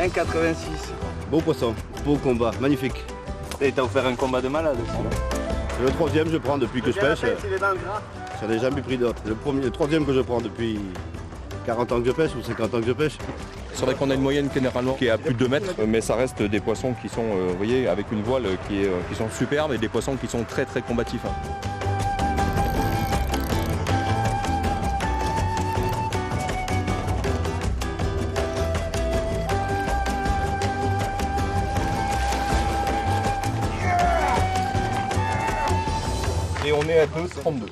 1,86. Beau poisson, beau combat, magnifique. Et t'as offert un combat de malade aussi. C'est le troisième que je prends depuis que je pêche. Il est dans le gras. J'en ai jamais pris d'autres. Le troisième que je prends depuis 40 ans que je pêche ou 50 ans que je pêche. C'est vrai qu'on a une moyenne généralement qui est à plus de 2 mètres, mais ça reste des poissons qui sont, vous voyez, avec une voile qui sont superbes et des poissons qui sont très très combatifs. Et on est à 2,32.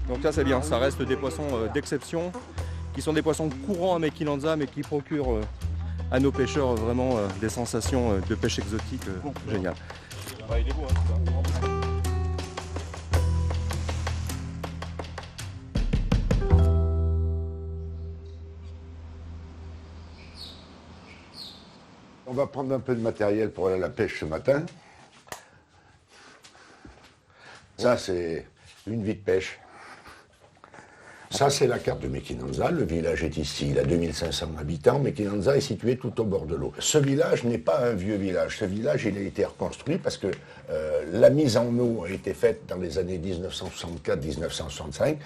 Donc ça c'est bien, ça reste des poissons d'exception, qui sont des poissons courants à Mequinenza, mais qui procurent à nos pêcheurs vraiment des sensations de pêche exotique géniales. Ouais, il est beau, hein, On va prendre un peu de matériel pour aller à la pêche ce matin. Ça, c'est une vie de pêche. Ça, c'est la carte de Mequinenza. Le village est ici, il a 2500 habitants. Mequinenza est situé tout au bord de l'eau. Ce village n'est pas un vieux village. Ce village, il a été reconstruit parce que la mise en eau a été faite dans les années 1964-1965.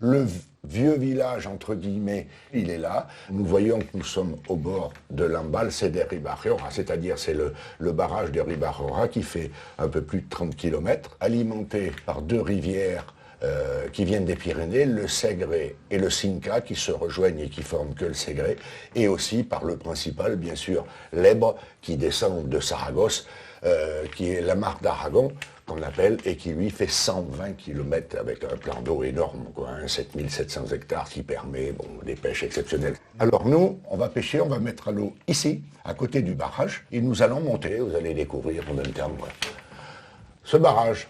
Le vieux village, entre guillemets, il est là. Nous voyons que nous sommes au bord de l'Ambal, c'est des Ribajeora, c'est-à-dire c'est le barrage de Ribajeora qui fait un peu plus de 30 km, alimenté par deux rivières qui viennent des Pyrénées, le Segre et le Cinca, qui se rejoignent et qui forment que le Segre, et aussi par le principal, bien sûr, l'Ebre, qui descend de Saragosse, qui est la Mar d'Aragon, qu'on appelle, et qui lui fait 120 km avec un plan d'eau énorme, quoi, 7700 hectares, qui permet des pêches exceptionnelles. Alors nous, on va pêcher, on va mettre à l'eau ici, à côté du barrage, et nous allons monter, vous allez découvrir en même temps, ce barrage.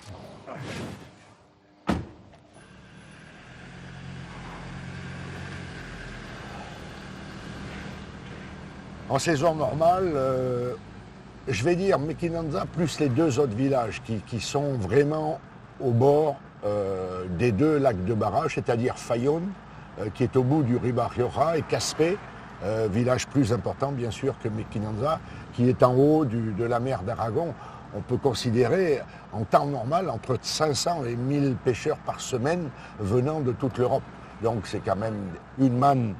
En saison normale, je vais dire Mequinenza plus les deux autres villages qui sont vraiment au bord des deux lacs de barrage, c'est-à-dire Fayón, qui est au bout du Ribajeora, et Caspé, village plus important bien sûr que Mequinenza, qui est en haut de la mer d'Aragon. On peut considérer en temps normal entre 500 et 1000 pêcheurs par semaine venant de toute l'Europe. Donc c'est quand même une manne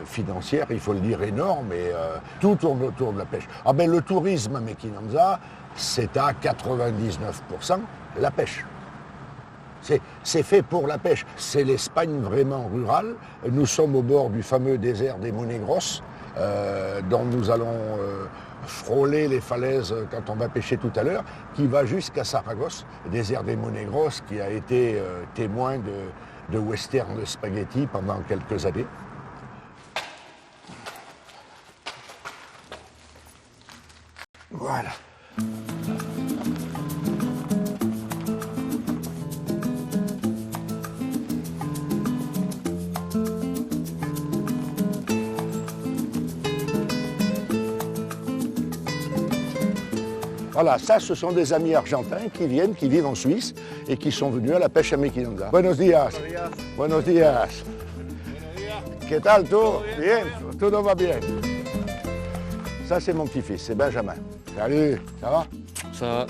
financière, il faut le dire, énorme, et tout tourne autour de la pêche. Ah ben, le tourisme à Mequinenza, c'est à 99% la pêche. C'est fait pour la pêche. C'est l'Espagne vraiment rurale. Nous sommes au bord du fameux désert des Monegros, dont nous allons frôler les falaises quand on va pêcher tout à l'heure, qui va jusqu'à Saragosse, désert des Monegros, qui a été témoin de western spaghetti pendant quelques années. Voilà. Voilà, ça, ce sont des amis argentins qui viennent, qui vivent en Suisse et qui sont venus à la pêche à Mequinenza. Buenos días. Buenos días. ¿Qué tal, tú? Bien, todo va bien. Ça, c'est mon petit-fils, c'est Benjamin. Salut, ça va? Ça va.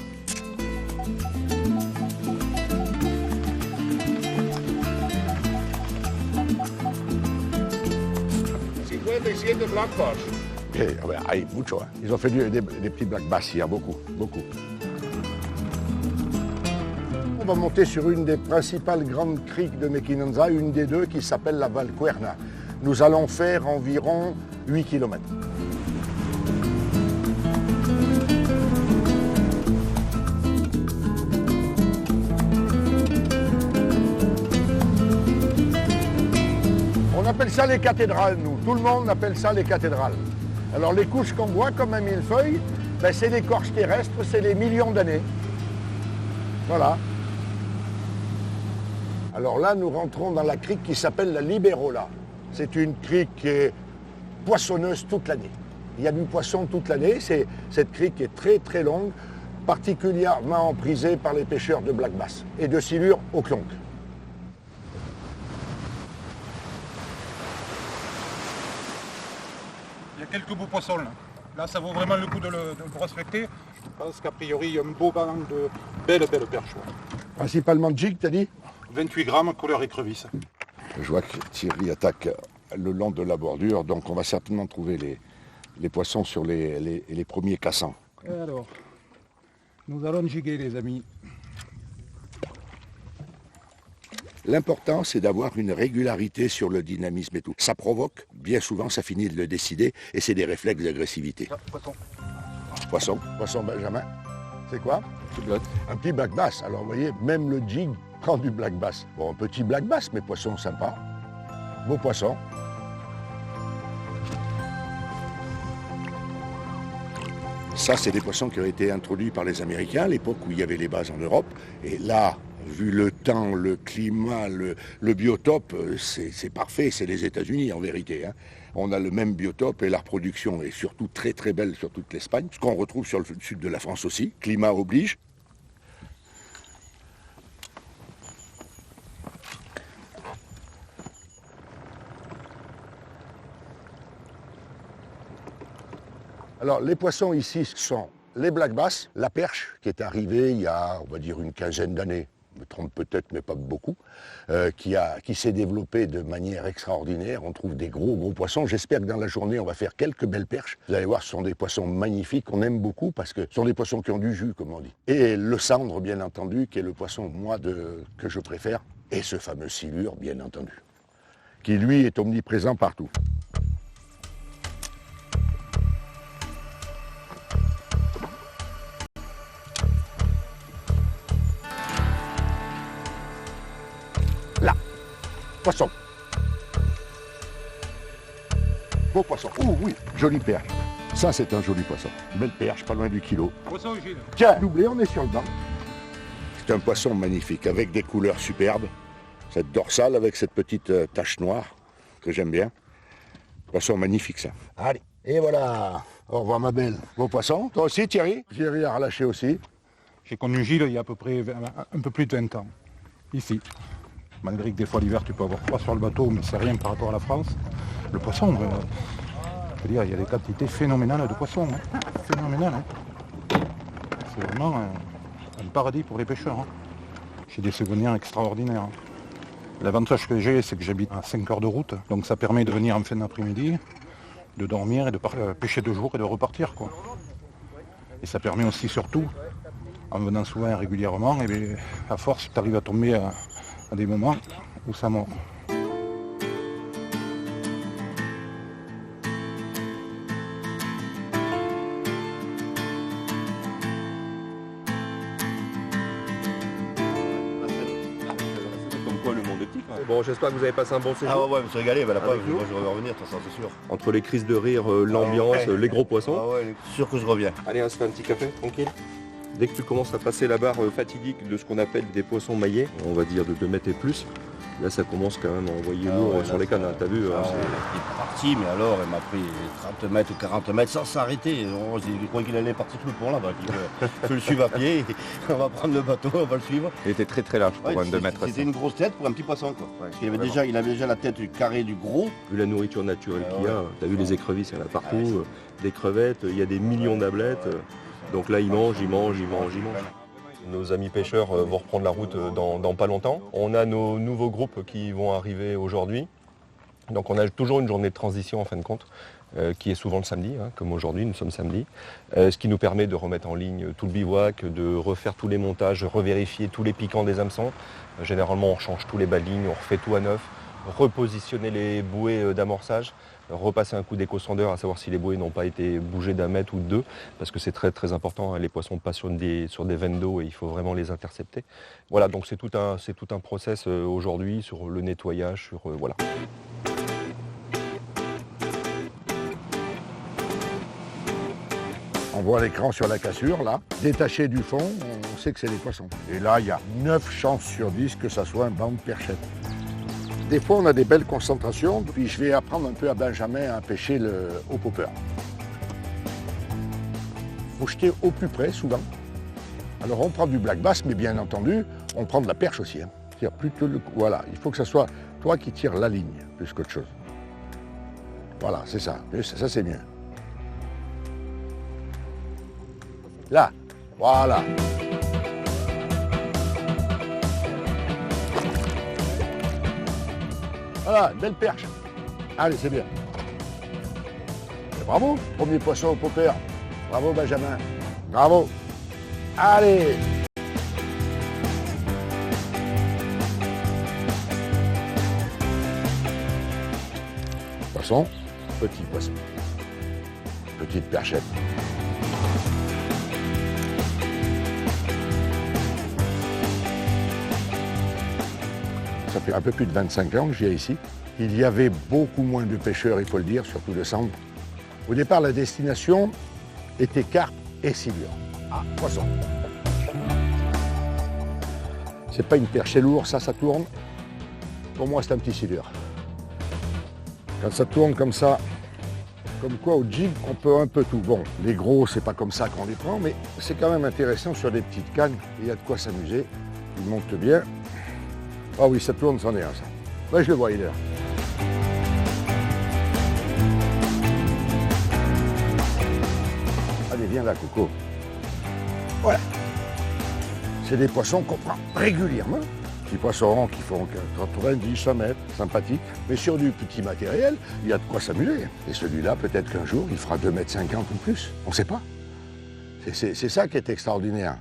Black bass. Hay mucho, hein. Ils ont fait des petits black bass hier, beaucoup, beaucoup. On va monter sur une des principales grandes criques de Mequinenza, une des deux qui s'appelle la Valcuerna. Nous allons faire environ 8 km. On appelle ça les cathédrales, nous. Tout le monde appelle ça les cathédrales. Alors les couches qu'on voit comme un millefeuille, ben, c'est l'écorce terrestre, c'est les millions d'années. Voilà. Alors là, nous rentrons dans la crique qui s'appelle la Liberola. C'est une crique qui est poissonneuse toute l'année. Il y a du poisson toute l'année. Cette crique est très très longue, particulièrement prisée par les pêcheurs de black bass et de silure au clonc. Il y a quelques beaux poissons là. Là, ça vaut vraiment le coup de le prospecter. Je pense qu'a priori, il y a un beau banc de belles perches. Ouais. Principalement jig, t'as dit? 28 grammes, couleur écrevisse. Je vois que Thierry attaque le long de la bordure, donc on va certainement trouver les poissons sur les premiers cassants. Et alors, nous allons jiguer, les amis. L'important, c'est d'avoir une régularité sur le dynamisme et tout. Ça provoque, bien souvent, ça finit de le décider, et c'est des réflexes d'agressivité. Ah, poisson. Poisson Benjamin, c'est quoi? Blotte. Un petit black bass. Alors vous voyez, même le jig prend du black bass. Bon, un petit black bass, mais poisson sympa. Beau poisson. Ça, c'est des poissons qui ont été introduits par les Américains à l'époque où il y avait les bases en Europe. Et là, vu le temps, le climat, le biotope, c'est parfait. C'est les États-Unis en vérité, hein. On a le même biotope et la reproduction est surtout très très belle sur toute l'Espagne. Ce qu'on retrouve sur le sud de la France aussi. Climat oblige. Alors, les poissons ici sont les black bass, la perche qui est arrivée il y a, on va dire, une quinzaine d'années, je me trompe peut-être, mais pas beaucoup, qui s'est développée de manière extraordinaire. On trouve des gros poissons. J'espère que dans la journée, on va faire quelques belles perches. Vous allez voir, ce sont des poissons magnifiques, qu'on aime beaucoup parce que ce sont des poissons qui ont du jus, comme on dit. Et le cendre, bien entendu, qui est le poisson, moi, que je préfère, et ce fameux silure, bien entendu, qui, lui, est omniprésent partout. Poisson. Beau poisson. Oh oui, jolie perche. Ça, c'est un joli poisson. Belle perche, pas loin du kilo. Poisson, Gilles. Tiens, doublé, on est sur le banc. C'est un poisson magnifique, avec des couleurs superbes. Cette dorsale avec cette petite tache noire, que j'aime bien. Poisson magnifique, ça. Allez, et voilà. Au revoir, ma belle. Beau poisson. Toi aussi, Thierry? Thierry a relâché aussi. J'ai connu Gilles il y a à peu près un peu plus de 20 ans. Ici. Malgré que des fois l'hiver tu peux avoir froid sur le bateau, mais c'est rien par rapport à la France. Le poisson, je veux dire, il y a des quantités phénoménales de poissons. Hein. Phénoménales. Hein. C'est vraiment un paradis pour les pêcheurs. Hein. J'ai des souvenirs extraordinaires. Hein. L'avantage que j'ai, c'est que j'habite à 5 heures de route. Donc ça permet de venir en fin d'après-midi, de dormir et de pêcher 2 jours et de repartir, quoi. Et ça permet aussi surtout, en venant souvent et régulièrement, et bien, à force, tu arrives à tomber à des moments où ça mord. Comme quoi le monde est petit. Bon, j'espère que vous avez passé un bon séjour. Ah ouais, je me suis régalé, bah, la preuve, nous moi je vais revenir, de toute façon, c'est sûr. Entre les crises de rire, l'ambiance, ouais. les gros poissons. Ah ouais, sûr que je reviens. Allez, on se fait un petit café, tranquille. Dès que tu commences à passer la barre fatidique de ce qu'on appelle des poissons maillés, on va dire de 2 mètres et plus, là ça commence quand même à envoyer lourd sur les cannes, hein. T'as vu Il est parti, mais alors il m'a pris 30 mètres ou 40 mètres sans s'arrêter. Je croyais qu'il allait partir tout le pont là-bas. Je le suivre à pied, on va prendre le bateau, on va le suivre. Il était très très large pour un 2 mètres. C'était une grosse tête pour un petit poisson, quoi. Ouais, Parce qu'il avait déjà la tête carrée du gros. Vu la nourriture naturelle qu'il y a, t'as vu les écrevisses, il y en a partout, des crevettes, il y a des millions d'ablettes. Donc là, ils mangent. Nos amis pêcheurs vont reprendre la route dans pas longtemps. On a nos nouveaux groupes qui vont arriver aujourd'hui. Donc on a toujours une journée de transition en fin de compte, qui est souvent le samedi, hein, comme aujourd'hui, nous sommes samedi. Ce qui nous permet de remettre en ligne tout le bivouac, de refaire tous les montages, revérifier tous les piquants des hameçons. Généralement, on change tous les bas de ligne, on refait tout à neuf, repositionner les bouées d'amorçage, repasser un coup d'éco-sondeur à savoir si les bouées n'ont pas été bougées d'1 mètre ou de 2, parce que c'est très très important, hein, les poissons passent sur des veines d'eau et il faut vraiment les intercepter. Voilà, donc c'est tout un process aujourd'hui sur le nettoyage, sur voilà. On voit l'écran sur la cassure, là. Détaché du fond, on sait que c'est des poissons. Et là, il y a 9 chances sur 10 que ça soit un banc de perchettes. Des fois, on a des belles concentrations, puis je vais apprendre un peu à Benjamin à pêcher au popper. Il faut jeter au plus près, souvent. Alors, on prend du black bass, mais bien entendu, on prend de la perche aussi. Hein. Voilà, il faut que ce soit toi qui tires la ligne, plus qu'autre chose. Voilà, c'est ça. Ça, c'est mieux. Là, voilà. Voilà, belle perche. Allez, c'est bien. Et bravo, premier poisson au popper. Bravo, Benjamin. Bravo. Allez. Poisson, petit poisson. Petite perchette. Ça fait un peu plus de 25 ans que je viens ici. Il y avait beaucoup moins de pêcheurs, il faut le dire, surtout de centre. Au départ, la destination était carpe et silure. Ah, poisson. C'est pas une perche lourde, ça tourne. Pour moi, c'est un petit silure. Quand ça tourne comme ça, comme quoi au jig, on peut un peu tout. Bon, les gros, c'est pas comme ça qu'on les prend, mais c'est quand même intéressant sur des petites cannes. Il y a de quoi s'amuser. Il monte bien. Ah oui, ça tourne, c'en est un, ça. Ouais, je le vois, il est là. Allez, viens là, Coco. Voilà. C'est des poissons qu'on prend régulièrement. Petits poissons qui font 90, 100 mètres, sympathiques. Mais sur du petit matériel, il y a de quoi s'amuser. Et celui-là, peut-être qu'un jour, il fera 2,50 m ou plus. On ne sait pas. C'est ça qui est extraordinaire.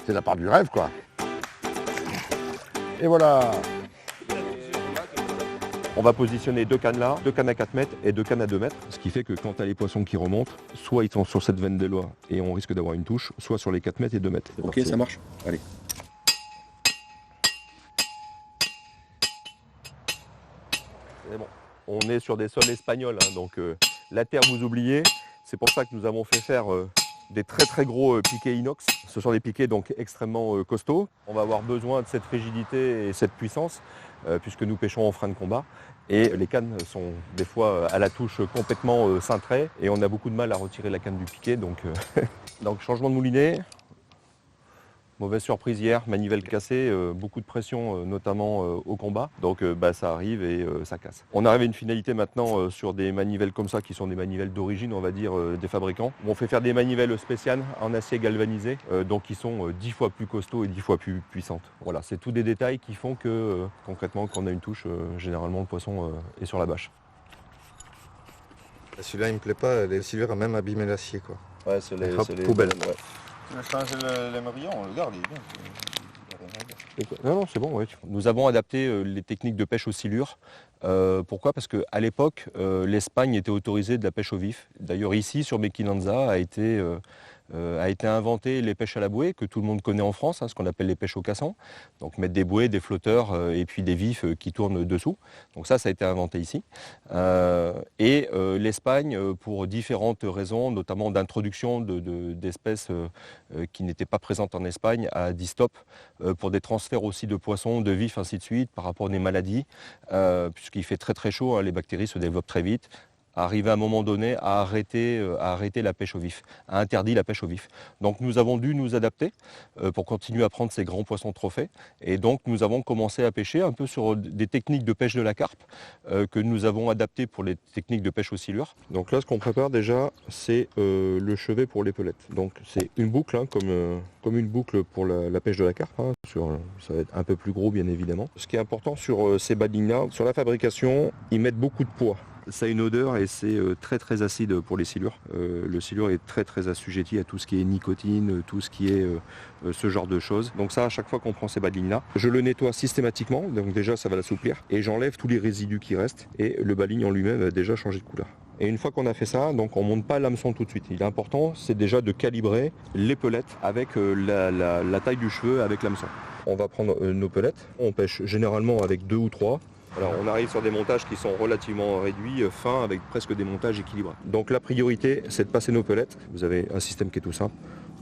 C'est la part du rêve, quoi. Et voilà. On va positionner 2 cannes là, 2 cannes à 4 mètres et 2 cannes à 2 mètres. Ce qui fait que quand tu as les poissons qui remontent, soit ils sont sur cette veine des lois et on risque d'avoir une touche, soit sur les 4 mètres et 2 mètres. Ok, ça marche. Allez. C'est bon. On est sur des sols espagnols, hein, donc la terre vous oubliez. C'est pour ça que nous avons fait faire des très gros piquets inox. Ce sont des piquets donc extrêmement costauds. On va avoir besoin de cette rigidité et cette puissance puisque nous pêchons en frein de combat. Et les cannes sont des fois à la touche complètement cintrées et on a beaucoup de mal à retirer la canne du piquet. Donc, donc changement de moulinet. Mauvaise surprise hier, manivelle cassée, beaucoup de pression notamment au combat, donc ça arrive et ça casse. On arrive à une finalité maintenant sur des manivelles comme ça qui sont des manivelles d'origine, on va dire, des fabricants. On fait faire des manivelles spéciales en acier galvanisé, donc qui sont 10 fois plus costauds et 10 fois plus puissantes. Voilà, c'est tous des détails qui font que concrètement quand on a une touche, généralement le poisson est sur la bâche. Celui-là il me plaît pas, les silures a même abîmé l'acier quoi. Ouais, c'est les poubelles. Ouais. Tu veux changer l'émerillon, on le garde, il est bien. Non, c'est bon, ouais. Nous avons adapté les techniques de pêche aux silures. Pourquoi ? Parce qu'à l'époque, l'Espagne était autorisée de la pêche au vif. D'ailleurs, ici, sur Mequinenza, a été inventé les pêches à la bouée, que tout le monde connaît en France, hein, ce qu'on appelle les pêches au cassan. Donc mettre des bouées, des flotteurs et puis des vifs qui tournent dessous. Donc ça a été inventé ici. L'Espagne, pour différentes raisons, notamment d'introduction d'espèces qui n'étaient pas présentes en Espagne, a dit stop pour des transferts aussi de poissons, de vifs, ainsi de suite, par rapport à des maladies, puisqu'il fait très chaud, hein, les bactéries se développent très vite. Arrivé à un moment donné à arrêter la pêche au vif, a interdit la pêche au vif. Donc nous avons dû nous adapter pour continuer à prendre ces grands poissons trophées. Et donc nous avons commencé à pêcher un peu sur des techniques de pêche de la carpe que nous avons adaptées pour les techniques de pêche aux silures. Donc là ce qu'on prépare déjà c'est le chevet pour l'épelette. Donc c'est une boucle hein, comme une boucle pour la pêche de la carpe. Hein, ça va être un peu plus gros bien évidemment. Ce qui est important sur ces badines-là, sur la fabrication, ils mettent beaucoup de poids. Ça a une odeur et c'est très acide pour les silures. Le silure est très assujetti à tout ce qui est nicotine, tout ce qui est ce genre de choses. Donc ça, à chaque fois qu'on prend ces badines-là, je le nettoie systématiquement, donc déjà ça va l'assouplir, et j'enlève tous les résidus qui restent, et le baligne en lui-même va déjà changer de couleur. Et une fois qu'on a fait ça, donc on ne monte pas l'hameçon tout de suite. Il est important, c'est déjà de calibrer l'épelette avec la taille du cheveu avec l'hameçon. On va prendre nos pelettes, on pêche généralement avec 2 ou 3. Alors on arrive sur des montages qui sont relativement réduits, fins, avec presque des montages équilibrés. Donc la priorité, c'est de passer nos pelettes. Vous avez un système qui est tout simple.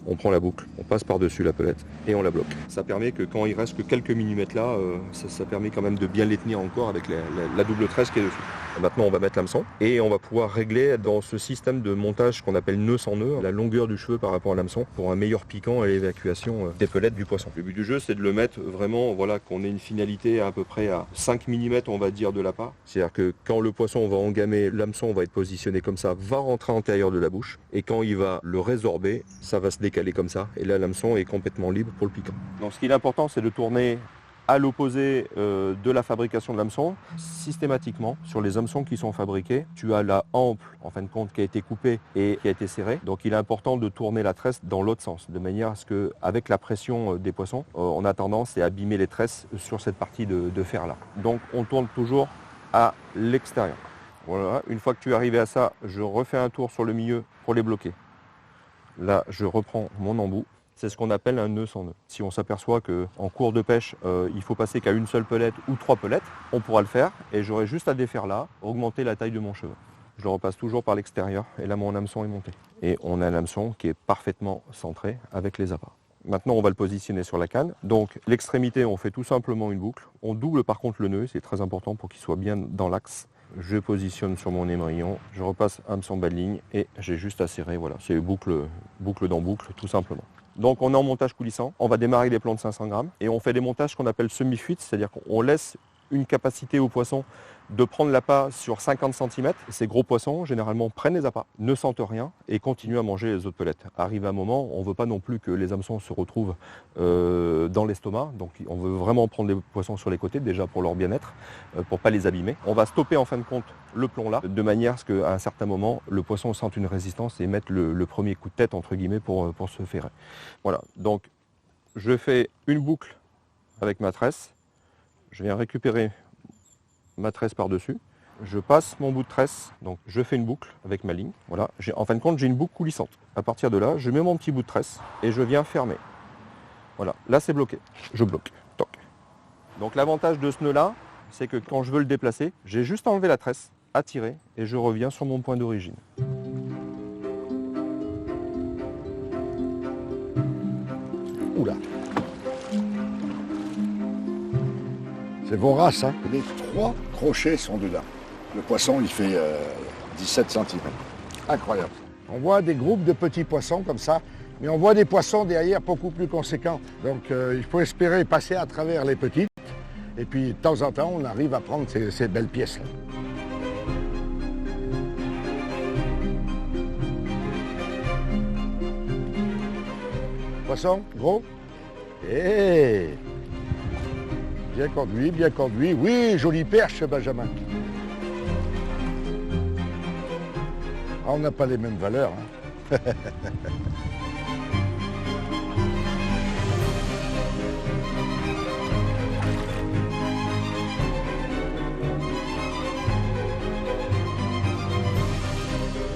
On prend la boucle, on passe par-dessus la pelette et on la bloque. Ça permet que quand il reste que quelques millimètres là, ça permet quand même de bien les tenir encore avec la double tresse qui est dessus. Maintenant on va mettre l'hameçon et on va pouvoir régler dans ce système de montage qu'on appelle nœud sans nœud la longueur du cheveu par rapport à l'hameçon pour un meilleur piquant et l'évacuation des pelettes du poisson. Le but du jeu c'est de le mettre vraiment, voilà, qu'on ait une finalité à peu près à 5 mm on va dire de l'appât. C'est-à-dire que quand le poisson va engamer, l'hameçon va être positionné comme ça, va rentrer à l'intérieur de la bouche et quand il va le résorber, ça va se décaler comme ça et là l'hameçon est complètement libre pour le piquant. Donc ce qui est important c'est de tourner à l'opposé de la fabrication de l'hameçon, systématiquement, sur les hameçons qui sont fabriqués, tu as la hampe, en fin de compte, qui a été coupée et qui a été serrée. Donc il est important de tourner la tresse dans l'autre sens, de manière à ce qu'avec la pression des poissons, on a tendance à abîmer les tresses sur cette partie de fer-là. Donc on tourne toujours à l'extérieur. Voilà, une fois que tu es arrivé à ça, je refais un tour sur le milieu pour les bloquer. Là, je reprends mon embout. C'est ce qu'on appelle un nœud sans nœud. Si on s'aperçoit qu'en cours de pêche, il faut passer qu'à une seule pelette ou 3 pelettes, on pourra le faire et j'aurai juste à défaire là, augmenter la taille de mon cheveu. Je le repasse toujours par l'extérieur et là mon hameçon est monté. Et on a un hameçon qui est parfaitement centré avec les appâts. Maintenant on va le positionner sur la canne. Donc l'extrémité on fait tout simplement une boucle. On double par contre le nœud, c'est très important pour qu'il soit bien dans l'axe. Je positionne sur mon émerillon, je repasse hameçon bas de ligne et j'ai juste à serrer, voilà, c'est boucle dans boucle tout simplement. Donc on est en montage coulissant, on va démarrer les plans de 500 grammes et on fait des montages qu'on appelle semi-fuite, c'est-à-dire qu'on laisse une capacité au poisson de prendre l'appât sur 50 cm. Ces gros poissons, généralement, prennent les appâts, ne sentent rien et continuent à manger les autres pelettes. Arrive un moment, on ne veut pas non plus que les hameçons se retrouvent dans l'estomac. Donc on veut vraiment prendre les poissons sur les côtés, déjà pour leur bien-être, pour ne pas les abîmer. On va stopper en fin de compte le plomb là, de manière à ce qu'à un certain moment, le poisson sente une résistance et mette le premier coup de tête, entre guillemets, pour se ferrer. Voilà, donc je fais une boucle avec ma tresse. Je viens récupérer ma tresse par-dessus. Je passe mon bout de tresse, donc je fais une boucle avec ma ligne. Voilà. En fin de compte, j'ai une boucle coulissante. À partir de là, je mets mon petit bout de tresse et je viens fermer. Voilà, là c'est bloqué. Je bloque. Toc. Donc l'avantage de ce nœud-là, c'est que quand je veux le déplacer, j'ai juste à enlever la tresse, à tirer et je reviens sur mon point d'origine. Oula. C'est vorace, hein. Les 3 crochets sont dedans. Le poisson, il fait 17 cm. Incroyable. On voit des groupes de petits poissons comme ça, mais on voit des poissons derrière beaucoup plus conséquents. Donc il faut espérer passer à travers les petites. Et puis de temps en temps, on arrive à prendre ces belles pièces-là. Poisson, gros. Et bien conduit, bien conduit. Oui, jolie perche, Benjamin. Ah, on n'a pas les mêmes valeurs. Hein.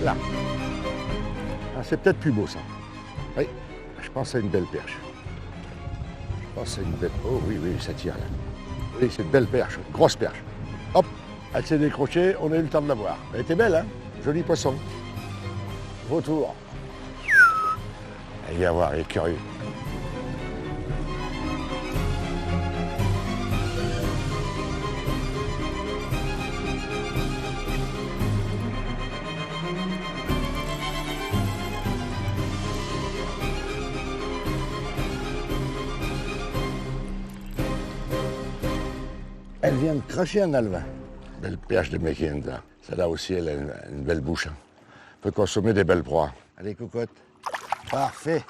Là. Ah, c'est peut-être plus beau, ça. Oui, je pense à une belle perche. Oh, c'est une belle... Oh oui, oui, ça tire là. Oui, c'est une belle perche, une grosse perche. Hop, elle s'est décrochée, on a eu le temps de la voir. Elle était belle, hein? Joli poisson. Retour. Elle vient voir, elle est curieux. Elle vient de cracher un alevin. Belle perche de Mekinenza. Celle-là aussi, elle a une belle bouche. Peut consommer des belles proies. Allez, cocotte. Parfait.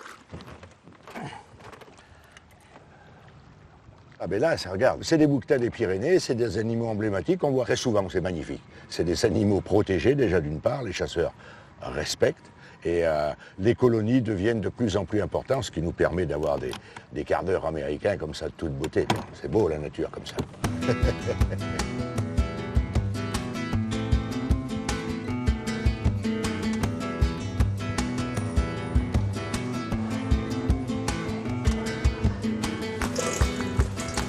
Ah ben là, ça regarde. C'est des bouquetins des Pyrénées, c'est des animaux emblématiques qu'on voit très souvent, c'est magnifique. C'est des animaux protégés déjà d'une part, les chasseurs respectent. Et les colonies deviennent de plus en plus importantes, ce qui nous permet d'avoir des quarts d'heure américains comme ça de toute beauté. C'est beau la nature comme ça.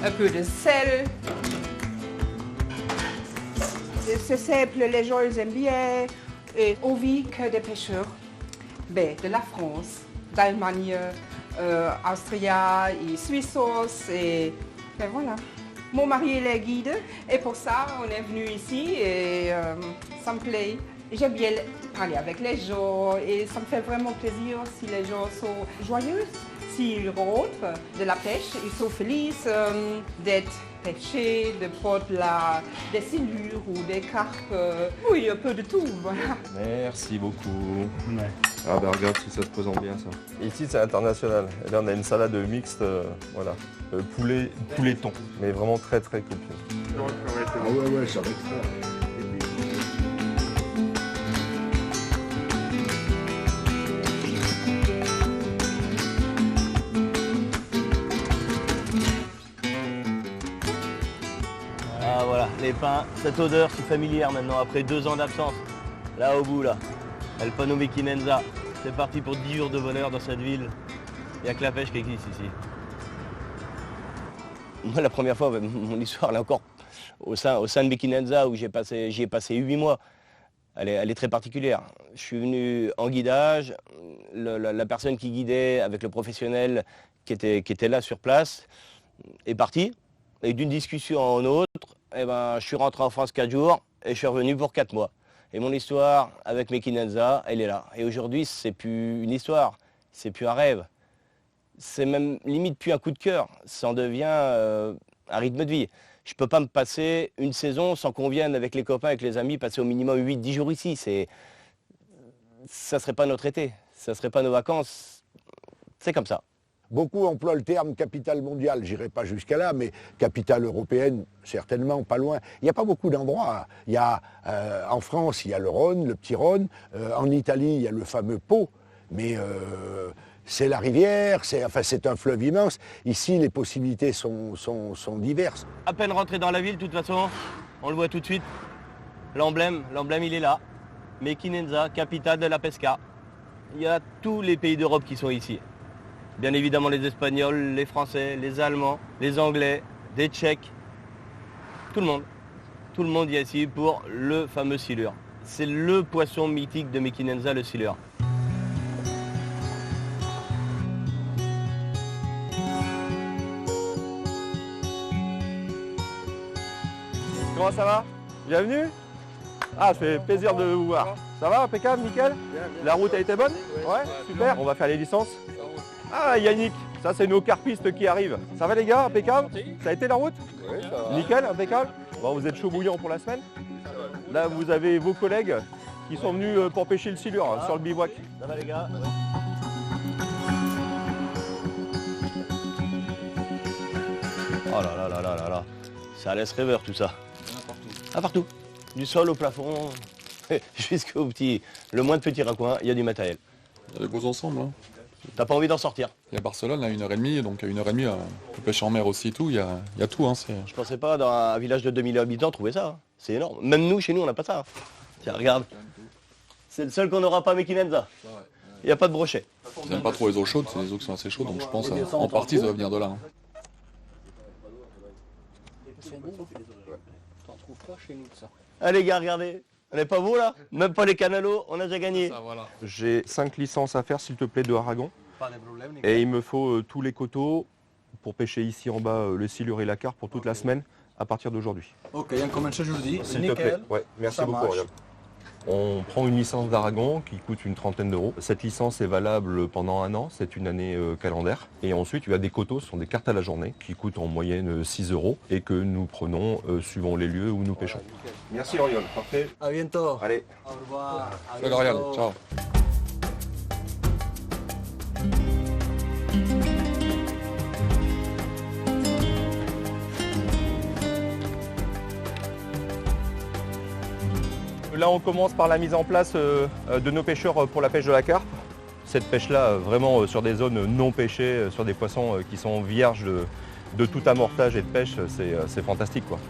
Un peu de sel. C'est simple, les gens ils aiment bien. Et on vit que des pêcheurs de la France, d'Allemagne, Austria et Suissos. Et voilà. Mon mari il est guide et pour ça on est venu ici et ça me plaît. J'aime bien aller avec les gens et ça me fait vraiment plaisir si les gens sont joyeux, s'ils rentrent de la pêche, ils sont felices d'être pêchés, de prendre des silures ou des carpes, oui un peu de tout, voilà. Merci beaucoup. Ah bah regarde si ça se présente bien ça. Ici c'est international. Et là on a une salade mixte, voilà. Poulet-thon, mais vraiment très très cool. Ah ouais, ça va être fort. Ah voilà, les pins, cette odeur si familière maintenant, après 2 ans d'absence. Là au bout là, El Pano Mequinenza. C'est parti pour 10 jours de bonheur dans cette ville. Il n'y a que la pêche qui existe ici. Moi la première fois, mon histoire là encore, au sein de Mequinenza où j'y ai passé 8 mois, elle est très particulière. Je suis venu en guidage, la personne qui guidait avec le professionnel qui était là sur place est partie. Et d'une discussion en autre, eh ben, je suis rentré en France 4 jours et je suis revenu pour 4 mois. Et mon histoire avec Mequinenza, elle est là. Et aujourd'hui, c'est plus une histoire, c'est plus un rêve. C'est même limite plus un coup de cœur. Ça en devient un rythme de vie. Je ne peux pas me passer une saison sans qu'on vienne avec les copains, avec les amis, passer au minimum 8-10 jours ici. Ça ne serait pas notre été, ça ne serait pas nos vacances. C'est comme ça. Beaucoup emploient le terme capitale mondiale, j'irai pas jusqu'à là, mais capitale européenne, certainement, pas loin. Il n'y a pas beaucoup d'endroits. Il y a, en France, il y a le Rhône, le petit Rhône. En Italie, il y a le fameux Pô. Mais c'est la rivière, c'est un fleuve immense. Ici, les possibilités sont diverses. À peine rentré dans la ville, de toute façon, on le voit tout de suite. L'emblème, il est là. Mequinenza, capitale de la pesca. Il y a tous les pays d'Europe qui sont ici. Bien évidemment les Espagnols, les Français, les Allemands, les Anglais, des Tchèques. Tout le monde. Tout le monde y est ici pour le fameux silure. C'est le poisson mythique de Mequinenza, le silure. Comment ça va? Bienvenue. Ah, ça fait plaisir de vous voir. Ça va, impeccable, nickel? La route a été bonne? Ouais, super. On va faire les licences. Ah, Yannick, ça c'est nos carpistes qui arrivent. Ça va les gars, impeccable? Ça a été la route? Oui, ça va. Nickel, impeccable. Bon, vous êtes chaud bouillant pour la semaine? Là, vous avez vos collègues qui sont venus pour pêcher le silure sur le bivouac. Ça va les gars? Oh là là là là là là. Ça laisse rêveur tout ça. Ah, partout. Du sol au plafond, jusqu'au petit. Le moins de petits raccoins, il y a du matériel. Il y a des beaux ensembles. Hein. T'as pas envie d'en sortir? Il y a Barcelone à 1h30, donc à 1h30, on peut pêcher en mer aussi et tout. Il y a tout. Hein, je pensais pas dans un village de 2000 habitants trouver ça. Hein. C'est énorme. Même nous, chez nous, on n'a pas ça. Tiens, regarde. C'est le seul qu'on n'aura pas à Mequinenza. Il n'y a pas de brochet. Ils n'aiment pas trop les eaux chaudes, c'est des eaux qui sont assez chaudes, donc je pense en partie ça va venir de là. Hein. Allez les gars, regardez. On n'est pas beau là? Même pas les canalos, on a déjà gagné. Ça, voilà. J'ai 5 licences à faire, s'il te plaît, de Aragon. Et il me faut tous les coteaux pour pêcher ici en bas le silure et la carpe pour toute la semaine à partir d'aujourd'hui. Ok, on commence aujourd'hui. S'il te plaît. Ouais, merci beaucoup. Oriol. On prend une licence d'Aragon qui coûte une trentaine d'euros. Cette licence est valable pendant 1 an, c'est une année calendaire. Et ensuite, il y a des coteaux, ce sont des cartes à la journée qui coûtent en moyenne 6 euros et que nous prenons suivant les lieux où nous pêchons. Merci Oriol, parfait. À bientôt. Allez. Au revoir. Salut Oriol, ciao. Là, on commence par la mise en place de nos pêcheurs pour la pêche de la carpe. Cette pêche-là, vraiment sur des zones non pêchées, sur des poissons qui sont vierges de tout amortage et de pêche, c'est fantastique, quoi.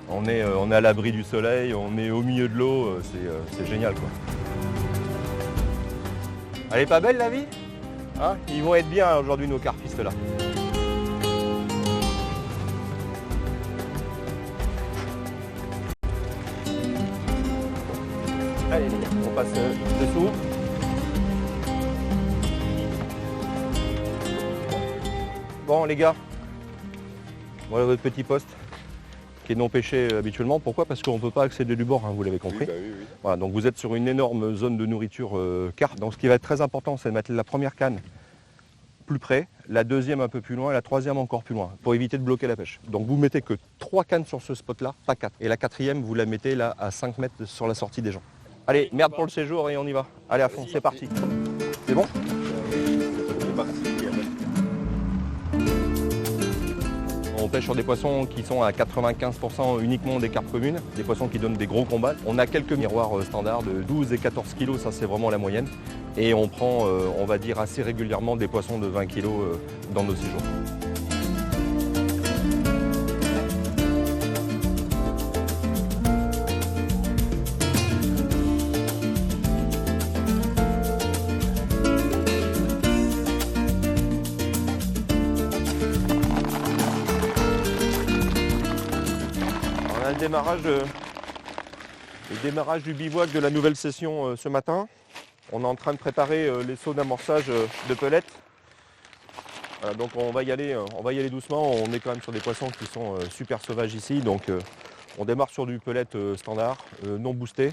On est à l'abri du soleil, on est au milieu de l'eau, c'est génial, quoi. Elle est pas belle la vie, hein? Ils vont être bien aujourd'hui nos carpistes là. Allez, on passe dessous. Bon les gars, voilà votre petit poste qui est non pêché habituellement. Pourquoi? Parce qu'on ne peut pas accéder du bord, hein, vous l'avez compris. Oui. Voilà, donc vous êtes sur une énorme zone de nourriture carpe. Donc ce qui va être très important, c'est de mettre la première canne plus près, la deuxième un peu plus loin et la troisième encore plus loin, pour éviter de bloquer la pêche. Donc vous mettez que 3 cannes sur ce spot-là, pas 4. Et la quatrième, vous la mettez là à 5 mètres sur la sortie des gens. Allez, merde pour le séjour et on y va. Allez à fond, c'est parti. C'est bon? On pêche sur des poissons qui sont à 95% uniquement des carpes communes, des poissons qui donnent des gros combats. On a quelques miroirs standards de 12 et 14 kg, ça c'est vraiment la moyenne. Et on prend, on va dire, assez régulièrement des poissons de 20 kg dans nos séjours. Le démarrage du bivouac de la nouvelle session ce matin. On est en train de préparer les seaux d'amorçage de pelettes. Donc on va y aller doucement. On est quand même sur des poissons qui sont super sauvages ici. Donc on démarre sur du pellet standard, non boosté.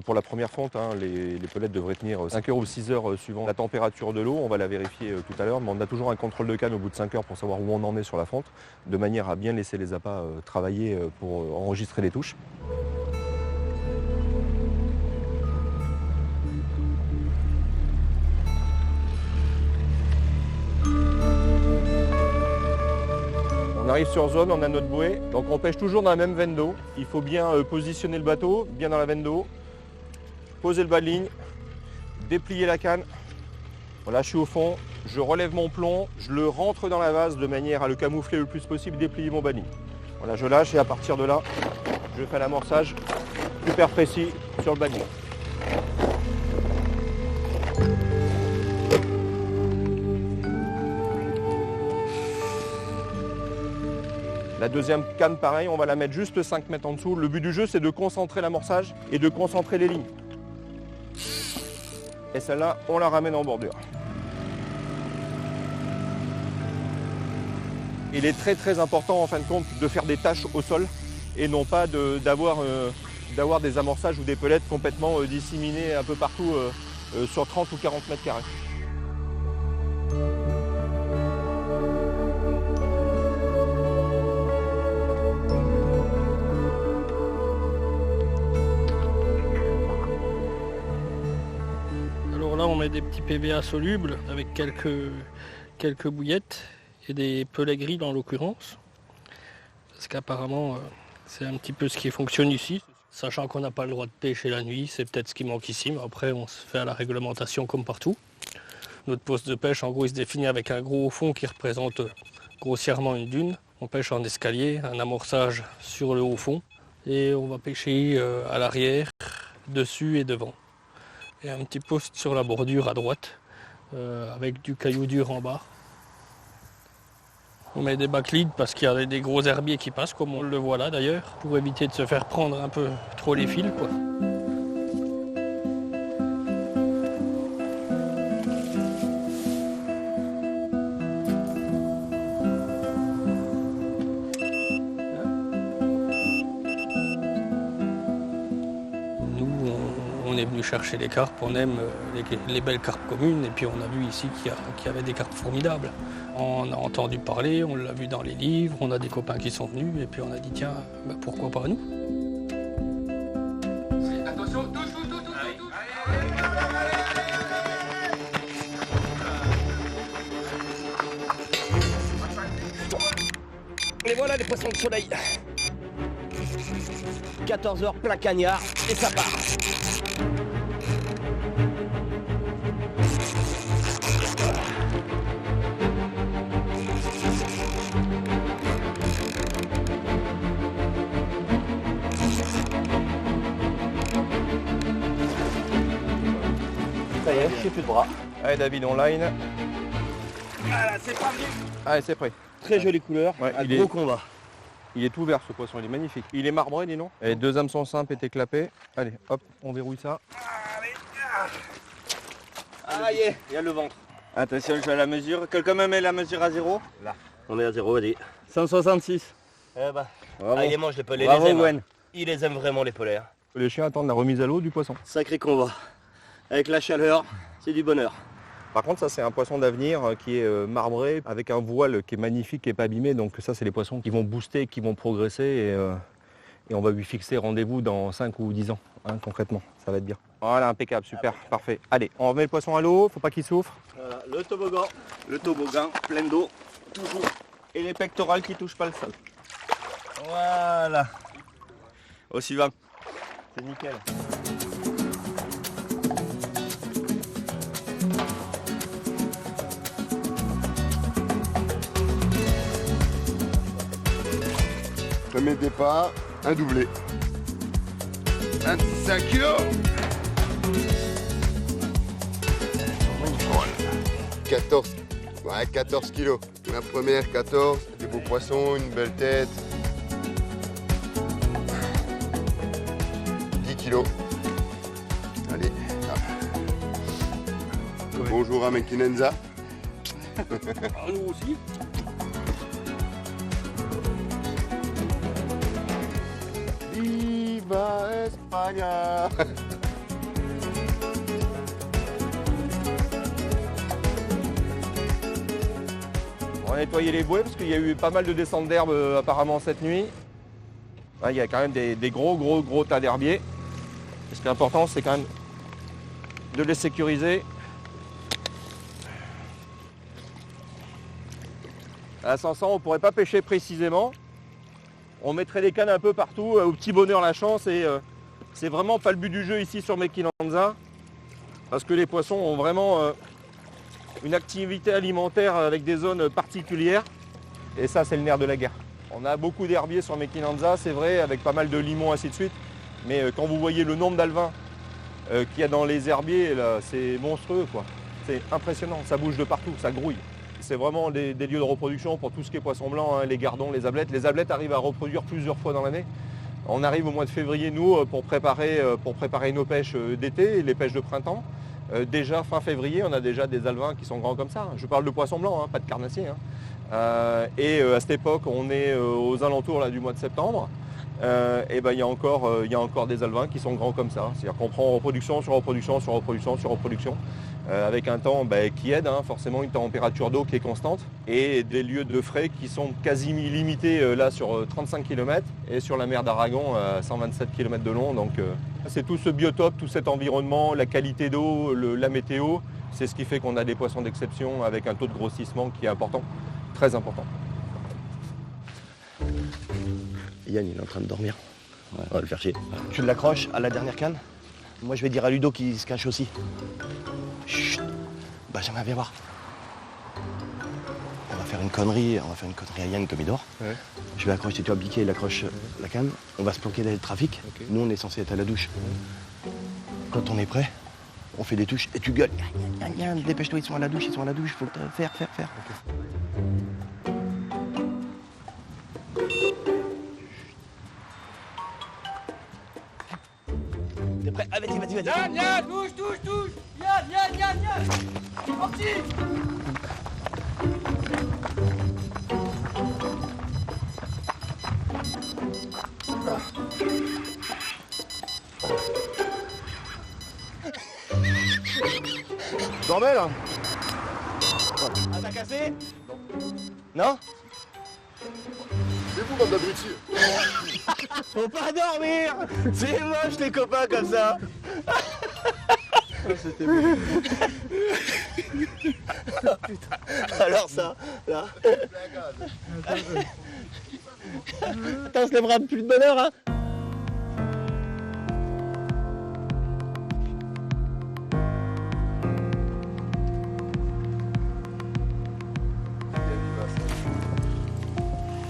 Pour la première fonte, hein, les pelettes devraient tenir 5 heures ou 6 heures suivant la température de l'eau. On va la vérifier tout à l'heure, mais on a toujours un contrôle de canne au bout de 5 heures pour savoir où on en est sur la fonte, de manière à bien laisser les appâts travailler pour enregistrer les touches. On arrive sur zone, on a notre bouée, donc on pêche toujours dans la même veine d'eau. Il faut bien positionner le bateau, bien dans la veine d'eau, poser le bas de ligne, déplier la canne. Voilà, je suis au fond, je relève mon plomb, je le rentre dans la vase de manière à le camoufler le plus possible, déplier mon bas de ligne. Voilà, je lâche et à partir de là, je fais l'amorçage super précis sur le bas de ligne. La deuxième canne, pareil, on va la mettre juste 5 mètres en dessous. Le but du jeu, c'est de concentrer l'amorçage et de concentrer les lignes. Et celle-là, on la ramène en bordure. Il est très important, en fin de compte, de faire des taches au sol et non pas d'avoir des amorçages ou des pelettes complètement disséminées un peu partout sur 30 ou 40 mètres carrés. Là, on met des petits PVA solubles avec quelques bouillettes et des pelets gris dans l'occurrence. Parce qu'apparemment, c'est un petit peu ce qui fonctionne ici. Sachant qu'on n'a pas le droit de pêcher la nuit, c'est peut-être ce qui manque ici, mais après, on se fait à la réglementation comme partout. Notre poste de pêche, en gros, il se définit avec un gros fond qui représente grossièrement une dune. On pêche en escalier, un amorçage sur le haut fond. Et on va pêcher à l'arrière, dessus et devant. Et un petit poste sur la bordure à droite, avec du caillou dur en bas. On met des backleads parce qu'il y a des gros herbiers qui passent, comme on le voit là d'ailleurs, pour éviter de se faire prendre un peu trop les fils, quoi. On est venu chercher les carpes, on aime les belles carpes communes et puis on a vu ici qu'il y avait des carpes formidables. On a entendu parler, on l'a vu dans les livres, on a des copains qui sont venus et puis on a dit tiens, pourquoi pas nous? Attention, touche. Et voilà les poissons de soleil. 14 heures plein cagnard et ça part. Ça y est, j'ai plus de bras. Allez David, on line. Voilà, c'est pas venu. Allez, c'est prêt. Très jolie couleur, Ouais, un gros combat. Il est tout vert ce poisson, il est magnifique. Il est marbré, dis non. Et 2 hameçons simples étaient clapés. Allez, hop, on verrouille ça. Ah, il y a le ventre. Attention, je fais la mesure. Quelqu'un me met la mesure à 0? Là. On est à 0, vas-y. 166. Eh ben, Bravo. il les mange les pelés, Bravo, les aime. Gwen. Il les aime vraiment les pelés. Les chiens attendent la remise à l'eau du poisson. Sacré convoi. Avec la chaleur, c'est du bonheur. Par contre, ça c'est un poisson d'avenir qui est marbré avec un voile qui est magnifique, qui n'est pas abîmé. Donc ça c'est les poissons qui vont booster, qui vont progresser et on va lui fixer rendez-vous dans 5 ou 10 ans, hein, concrètement. Ça va être bien. Voilà, impeccable, super, parfait. Allez, on remet le poisson à l'eau, faut pas qu'il souffre. Voilà, le toboggan plein d'eau, toujours. Et les pectorales qui touchent pas le sol. Voilà. Au suivant. C'est nickel. Premier départ, un doublé. 25 kilos. 14, ouais, 14 kilos. La première, 14, des beaux poissons, une belle tête. 10 kilos. Allez. Oui. Bonjour à Mekinenza. Nous aussi. Viva España. On va nettoyer les bouées parce qu'il y a eu pas mal de descentes d'herbe apparemment cette nuit. Ouais, il y a quand même des gros tas d'herbiers. Et ce qui est important, c'est quand même de les sécuriser. À 500, on ne pourrait pas pêcher précisément. On mettrait des cannes un peu partout, au petit bonheur la chance. Et c'est vraiment pas le but du jeu ici sur Mekinenza. Parce que les poissons ont vraiment une activité alimentaire avec des zones particulières. Et ça, c'est le nerf de la guerre. On a beaucoup d'herbiers sur Mekinenza, c'est vrai, avec pas mal de limons, ainsi de suite. Mais quand vous voyez le nombre d'alevins qu'il y a dans les herbiers, là, c'est monstrueux, quoi. C'est impressionnant, ça bouge de partout, ça grouille. C'est vraiment des lieux de reproduction pour tout ce qui est poisson blanc, hein, les gardons, les ablettes. Les ablettes arrivent à reproduire plusieurs fois dans l'année. On arrive au mois de février, nous, pour préparer nos pêches d'été et les pêches de printemps. Déjà fin février, on a déjà des alevins qui sont grands comme ça. Je parle de poisson blanc, hein, pas de carnassier. Hein. Et à cette époque, on est aux alentours là, du mois de septembre. Et ben, il y a encore des alevins qui sont grands comme ça. C'est-à-dire qu'on prend reproduction sur reproduction sur reproduction sur reproduction. Avec un temps qui aide, hein, forcément une température d'eau qui est constante et des lieux de frais qui sont quasi limités là sur 35 km et sur la mer d'Aragon à 127 km de long. Donc c'est tout ce biotope, tout cet environnement, la qualité d'eau, la météo, c'est ce qui fait qu'on a des poissons d'exception avec un taux de grossissement qui est important, très important. Yann il est en train de dormir, on va le faire chier. Tu l'accroches à la dernière canne. Moi je vais dire à Ludo qu'il se cache aussi. Chut, Benjamin, viens voir. On va faire une connerie à Yann comme il dort. Ouais. Je vais accrocher, tu vas piquer, il accroche la canne. On va se planquer dans le trafic. Okay. Nous, on est censé être à la douche. Quand on est prêt, on fait des touches et tu gueules. Yann, dépêche-toi, ils sont à la douche, faut le faire. Okay. T'es prêt? Ah, vas-y. Yann, touche. Yann. C'est parti. Dormez là. Ah, t'as cassé? Non? C'est vous, bande d'abrutis. Faut pas dormir. C'est moche les copains comme ça. C'était bon. Oh, putain. Alors ça, là. Attends, on se lèvera plus de bonne heure, hein.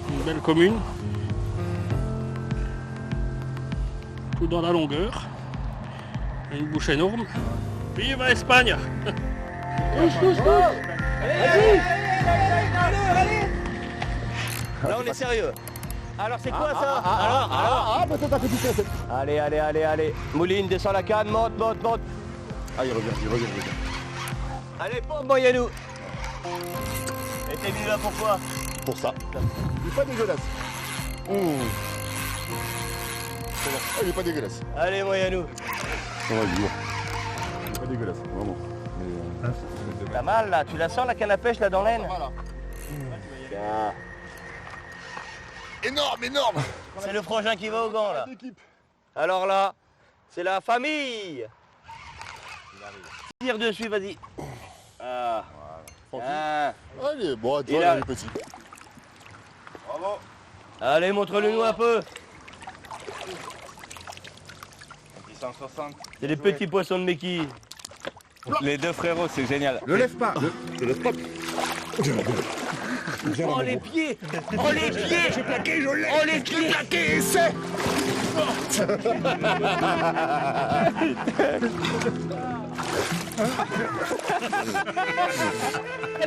Une belle commune. Tout dans la longueur. Une bouche énorme. Viva Espagne. Touche. Allez. Là on est sérieux. Alors c'est quoi ça? Alors peut-être fait tout ça. Allez. Mouline, descends la canne, monte. Ah, il revient. Allez, pompe, Yanou. Et t'es venu là pourquoi? Pour ça. Il est pas dégueulasse. Oh, il est pas dégueulasse. Allez, mon Yannou. Ça va, il est lourd. Il est pas dégueulasse, vraiment. T'as mal là, tu la sens la canne à pêche là dans l'aine? Énorme, énorme. C'est le frangin qui va au gant là. Alors là, c'est la famille. Tire dessus, vas-y. Ah. Ah. Allez, bon, tu Il vois, a- il est petit. Bravo. Allez, montre-le-nous un peu. 160. C'est des petits poissons de Meki. Les deux frérots, c'est génial. Ne lève pas. Ne lève pas. Oh les pieds. Oh les pieds. J'ai plaqué, je l'ai. Oh les pieds. J'ai plaqué et c'est.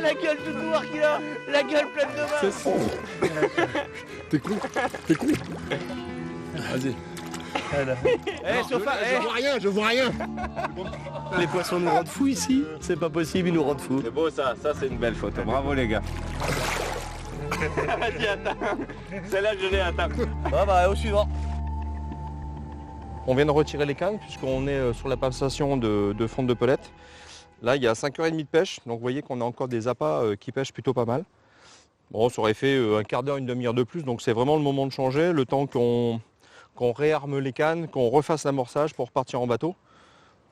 La gueule toute noire qu'il a. La gueule pleine de mains. T'es con. T'es con. Vas-y. Je vois rien. Les poissons nous rendent fous ici. C'est pas possible, ils nous rendent fous. C'est beau ça c'est une belle photo. Bravo les gars. Vas-y, attends. Celle-là, je l'ai, attends. Ah bah au suivant. On vient de retirer les cannes puisqu'on est sur la passation de fonte de pelette. Là, il y a 5h30 de pêche, donc vous voyez qu'on a encore des appâts qui pêchent plutôt pas mal. Bon, ça aurait fait un quart d'heure, une demi-heure de plus, donc c'est vraiment le moment de changer, le temps qu'on réarme les cannes, qu'on refasse l'amorçage pour partir en bateau.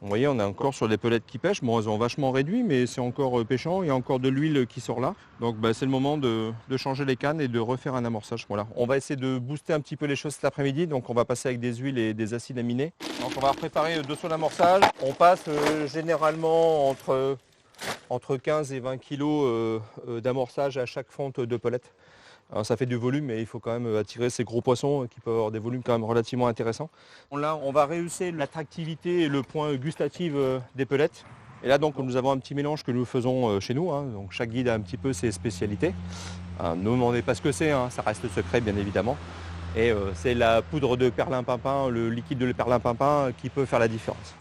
Vous voyez, on est encore sur des pelettes qui pêchent. Bon, elles ont vachement réduit, mais c'est encore pêchant. Il y a encore de l'huile qui sort là. Donc c'est le moment de changer les cannes et de refaire un amorçage. Voilà. On va essayer de booster un petit peu les choses cet après-midi. Donc on va passer avec des huiles et des acides aminés. Donc on va préparer 2 sauts d'amorçage. On passe généralement entre 15 et 20 kg d'amorçage à chaque fonte de pelette. Alors ça fait du volume, mais il faut quand même attirer ces gros poissons qui peuvent avoir des volumes quand même relativement intéressants. Là, on va rehausser l'attractivité et le point gustatif des pelettes. Et là, donc, nous avons un petit mélange que nous faisons chez nous. Donc, chaque guide a un petit peu ses spécialités. Ne nous demandez pas ce que c'est, ça reste secret, bien évidemment. Et c'est la poudre de perlimpinpin, le liquide de perlimpinpin qui peut faire la différence.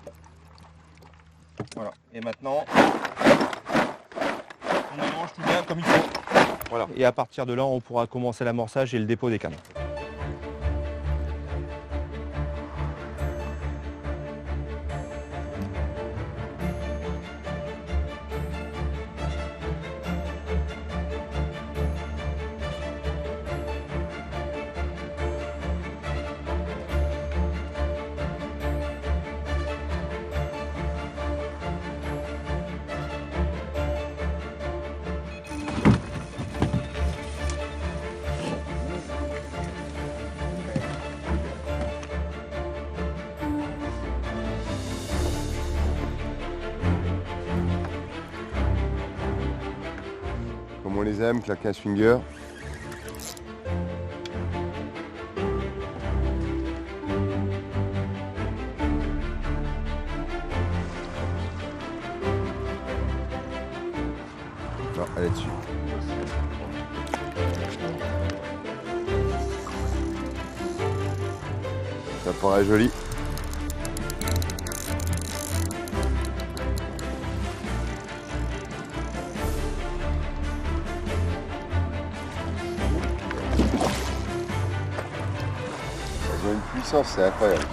Voilà. Et maintenant, on mélange tout bien comme il faut. Voilà. Et à partir de là, on pourra commencer l'amorçage et le dépôt des cannes. Comme on les aime, claquer un swinger. Non, elle est dessus. Ça paraît joli. Elles ont une puissance, c'est incroyable.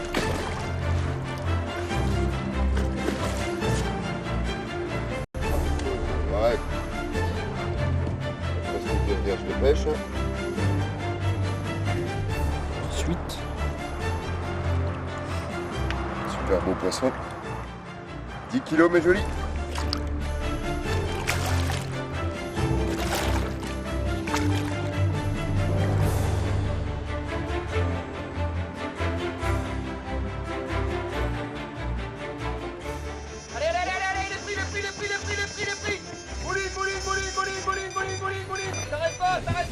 Ouais. Parce que des vierges de pêche. Ensuite, Super beau poisson. 10 kilos mais joli. Allez, allez, allez, allez, les prix. Mouline. T'arrêtes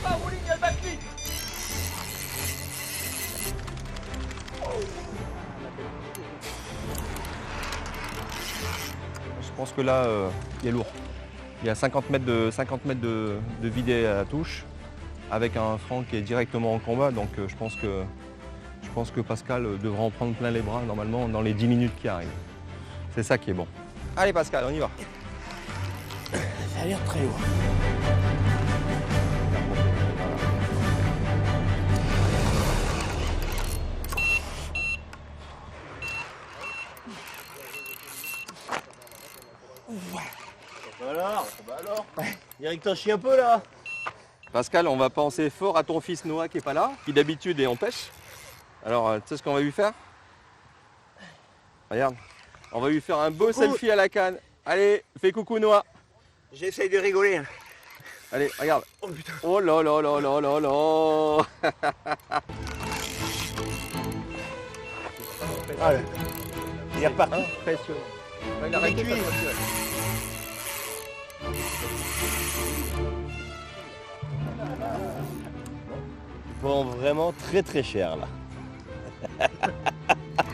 pas, Mouline, il y a le backlit. je pense que là, il est lourd. Il y a 50 mètres de vidé à la touche, avec un franc qui est directement en combat. Donc je pense que Pascal devra en prendre plein les bras normalement dans les 10 minutes qui arrivent. C'est ça qui est bon. Allez Pascal, on y va. a l'air très haut. Alors Eric, t'en chies un peu là. Pascal, on va penser fort à ton fils Noah qui est pas là, qui d'habitude est en pêche. Alors, tu sais ce qu'on va lui faire? Regarde, on va lui faire un beau selfie à la canne. Allez, fais coucou Noah. J'essaye de rigoler. Allez, regarde. Oh putain. Oh là là là là là là. Allez. Il est reparti. Impressionnant. Il a arrêté arrêté sa ça. Il vend vraiment très très cher là.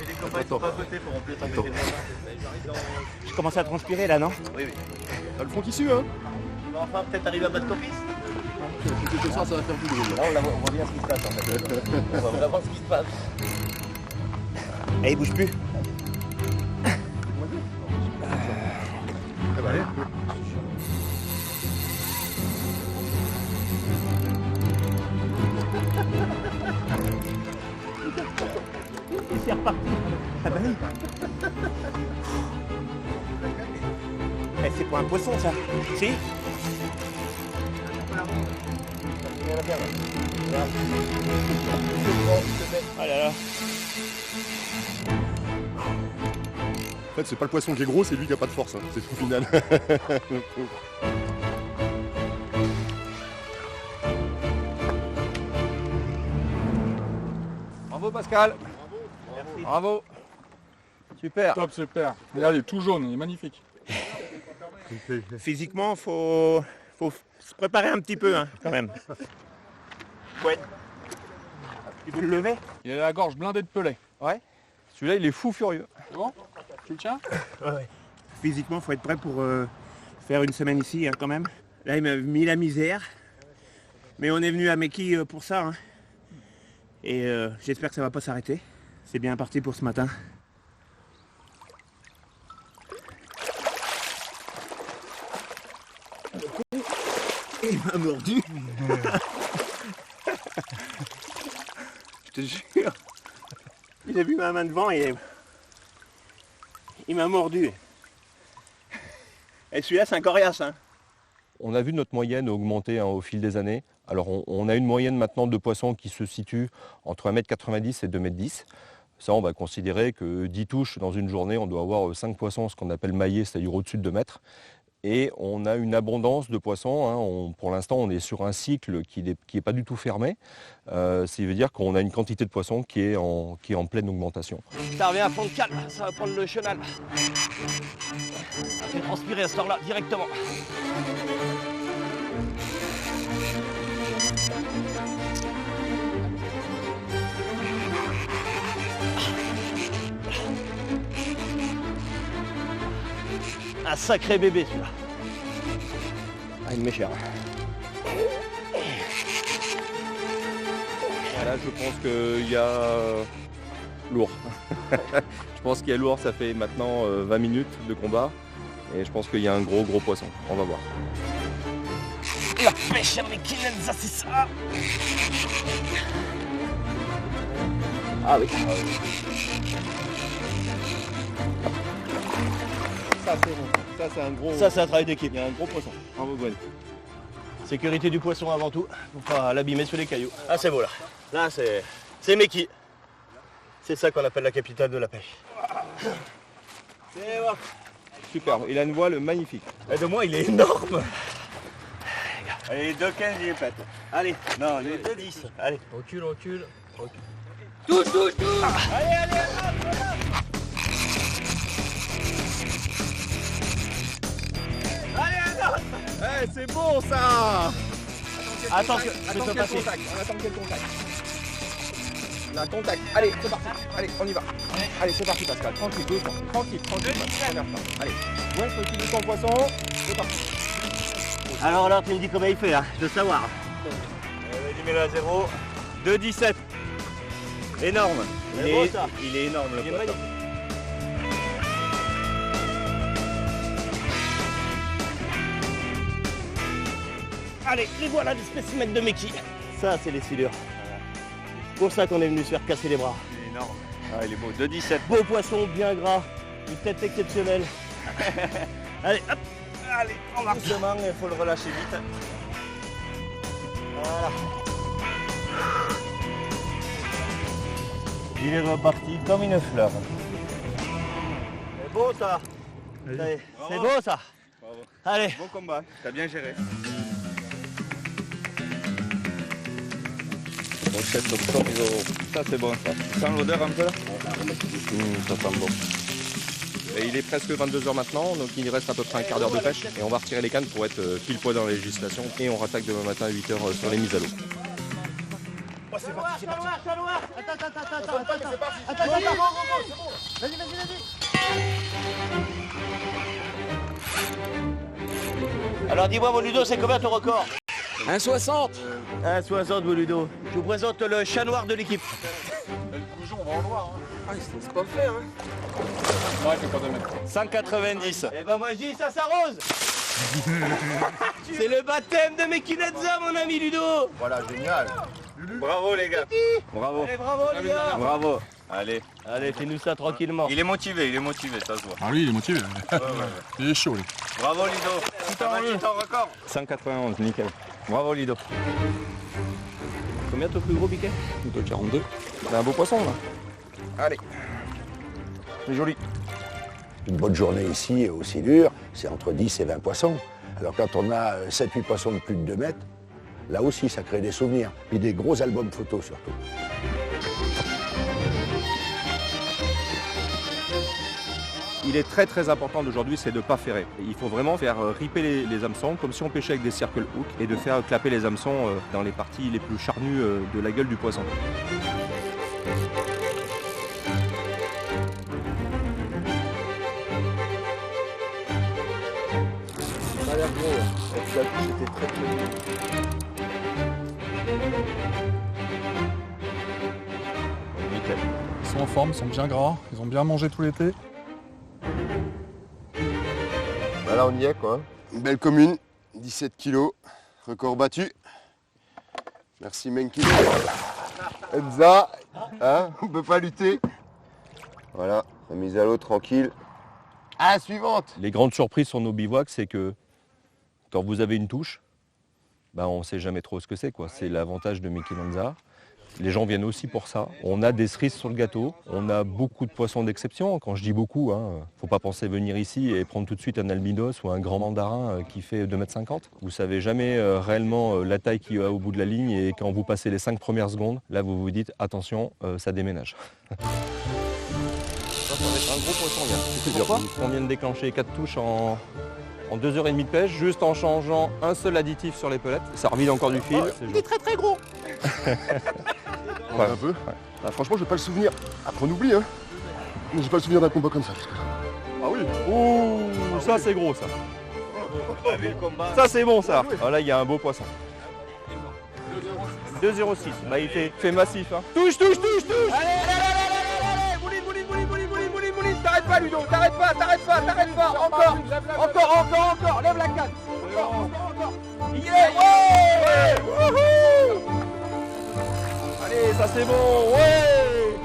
Les copains sont pas à côté pour remplir ta météo. Je commence à transpirer là, non? Oui, oui. T'as le fond qui sue, hein? Tu vas enfin peut-être arriver à battre ton fils. C'est que ça va faire du bruit. Là, on voit bien ce qui se passe en fait. On voit vraiment ce qui se passe. Et il bouge plus. Eh ben, allez. C'est reparti. Ah bah oui. Eh, c'est pas un poisson ça. Si. Ah là là. En fait, c'est pas le poisson qui est gros, c'est lui qui a pas de force. Hein. C'est tout au final. Bravo Pascal. Merci. Bravo. Super. Top, super. Regarde, il est tout jaune, il est magnifique. Physiquement, faut se préparer un petit peu hein, quand même. Ouais. Tu veux le lever? Il a la gorge blindée de pelets. Ouais. Celui-là, il est fou furieux. C'est bon? Tu le tiens? Ouais. Physiquement, faut être prêt pour faire une semaine ici hein, quand même. Là, il m'a mis la misère. Mais on est venu à Meki pour ça. Hein. Et j'espère que ça va pas s'arrêter. C'est bien parti pour ce matin. Il m'a mordu. Je te jure. Il a vu ma main devant et il m'a mordu. Et celui-là, c'est un coriace. Hein. On a vu notre moyenne augmenter hein, au fil des années. Alors on a une moyenne maintenant de poissons qui se situe entre 1,90 m et 2,10 m. Ça, on va considérer que 10 touches dans une journée, on doit avoir 5 poissons, ce qu'on appelle maillés, c'est-à-dire au-dessus de 2 mètres. Et on a une abondance de poissons. Hein. Pour l'instant, on est sur un cycle qui n'est pas du tout fermé. Ça veut dire qu'on a une quantité de poissons qui est en pleine augmentation. Ça revient à prendre calme, ça va prendre le chenal. Ça fait transpirer à ce temps-là, directement. Un sacré bébé celui-là. Ah, une méchère. Là, je pense qu'il y a lourd. Je pense qu'il y a lourd, ça fait maintenant 20 minutes de combat. Et je pense qu'il y a un gros poisson. On va voir. La pêche à Mekinenza, c'est ça. Ah oui. Ça, c'est bon. Ça, c'est un gros. Ça, c'est un travail d'équipe. Il y a un gros poisson. Bravo, Gwen. Sécurité du poisson avant tout, pour pas l'abîmer sur les cailloux. Ah, c'est beau là. Là, c'est Meki. C'est ça qu'on appelle la capitale de la pêche. C'est bon. Superbe. Il a une voile magnifique. Et de moi, il est énorme. Allez, les 2,15, il est pète. Allez, non, les 2,10. Allez. Recule, recule. Touche, touche, touche. Allez, allez, allez. Eh, c'est bon ça. Attends que je sois sois passé. contact. On attend quel contact. Là, contact. Allez, c'est parti. Allez, on y va. Allez, c'est parti, Pascal. Tranquille, doucement. Tranquille. Allez, ouais, faut utiliser ton poisson. C'est parti. Alors là, tu me dis comment il fait, hein. Je veux savoir. Vas-y, mets-le à 0. 2,17. Énorme. Il est beau, ça. Il est énorme le Il est poisson. magnifique. Allez, les voilà les spécimens de Meki. Ça, c'est les silures. C'est pour ça qu'on est venu se faire casser les bras. Il est énorme. Ah, il est beau. 2,17. Beau poisson, bien gras, une tête exceptionnelle. Allez, hop. Allez, on marche. Doucement, il faut le relâcher vite. Voilà. Il est reparti comme une fleur. C'est beau ça. C'est beau ça. Bravo. Allez. Bon combat, t'as bien géré. Brochette au chorizo. Ça c'est bon ça. Tu sens l'odeur un peu là? Ça sent bon. Et il est presque 22h maintenant, donc il reste à peu près un quart d'heure de pêche. Et on va retirer les cannes pour être pile poil dans la législation. Et on rattaque demain matin à 8h sur les mises à l'eau. Oh, c'est parti, c'est parti. Attends. Vas-y. Alors dis-moi mon Ludo, c'est combien ton record? 1,60. 1,60 mon Ludo. Je vous présente le chat noir de l'équipe. Le bougeon, on va en voir. Ah, il se laisse pas faire. Non, il fait pas 2 mètres. 190. Eh ben moi je dis ça s'arrose. C'est le baptême de Mekinenza mon ami Ludo. Voilà, génial. Bravo les gars. Bravo. Allez, bravo les gars. Bravo. Allez. Allez, fais-nous ça tranquillement. Il est motivé, ça se voit. Ah oui, il est motivé. Il est chaud, lui. Bravo Ludo. Tu as battu ton record. 191, nickel. Bravo Ludo. Combien ton plus gros piquet? 42. C'est un beau poisson là. Allez. C'est joli. Une bonne journée ici au Silure, c'est entre 10 et 20 poissons. Alors quand on a 7-8 poissons de plus de 2 mètres, là aussi ça crée des souvenirs. Puis des gros albums photos surtout. Il est très important d'aujourd'hui, c'est de ne pas ferrer. Il faut vraiment faire ripper les hameçons comme si on pêchait avec des circle hook et de faire clapper les hameçons dans les parties les plus charnues de la gueule du poisson. Ça a l'air gros. Avec sa couche, c'était très Nickel. Ils sont en forme, ils sont bien gras, ils ont bien mangé tout l'été. Bah là on y est quoi. Une belle commune, 17 kilos, record battu. Merci Menki. Enza, hein, on peut pas lutter. Voilà, la mise à l'eau tranquille. À la suivante. Les grandes surprises sur nos bivouacs, c'est que quand vous avez une touche, bah on ne sait jamais trop ce que c'est, quoi. C'est l'avantage de Mekinenza. Les gens viennent aussi pour ça. On a des cerises sur le gâteau, on a beaucoup de poissons d'exception. Quand je dis beaucoup, faut pas penser venir ici et prendre tout de suite un albinos ou un grand mandarin qui fait 2,50 m. Vous savez jamais réellement la taille qu'il y a au bout de la ligne et quand vous passez les 5 premières secondes, là vous vous dites attention, ça déménage. Ça va être un gros poisson, là. On vient de déclencher 4 touches en 2h30 de pêche, juste en changeant un seul additif sur les pelettes. Ça revide encore du fil. Il est très gros. Un peu. Ah, franchement, j'ai pas le souvenir. Après, on oublie, hein. Mais j'ai pas le souvenir d'un combat comme ça. Ah oui. Ouh, ça c'est gros, ça. Ça c'est bon, ça. Ah, là, il y a un beau poisson. 2,06. Bah, il fait massif, hein. Touche. Allez, Mouline, t'arrêtes pas Ludo, t'arrêtes pas, encore, lève la canne, encore. Il est, ouais. Allez, ça c'est bon, ouais.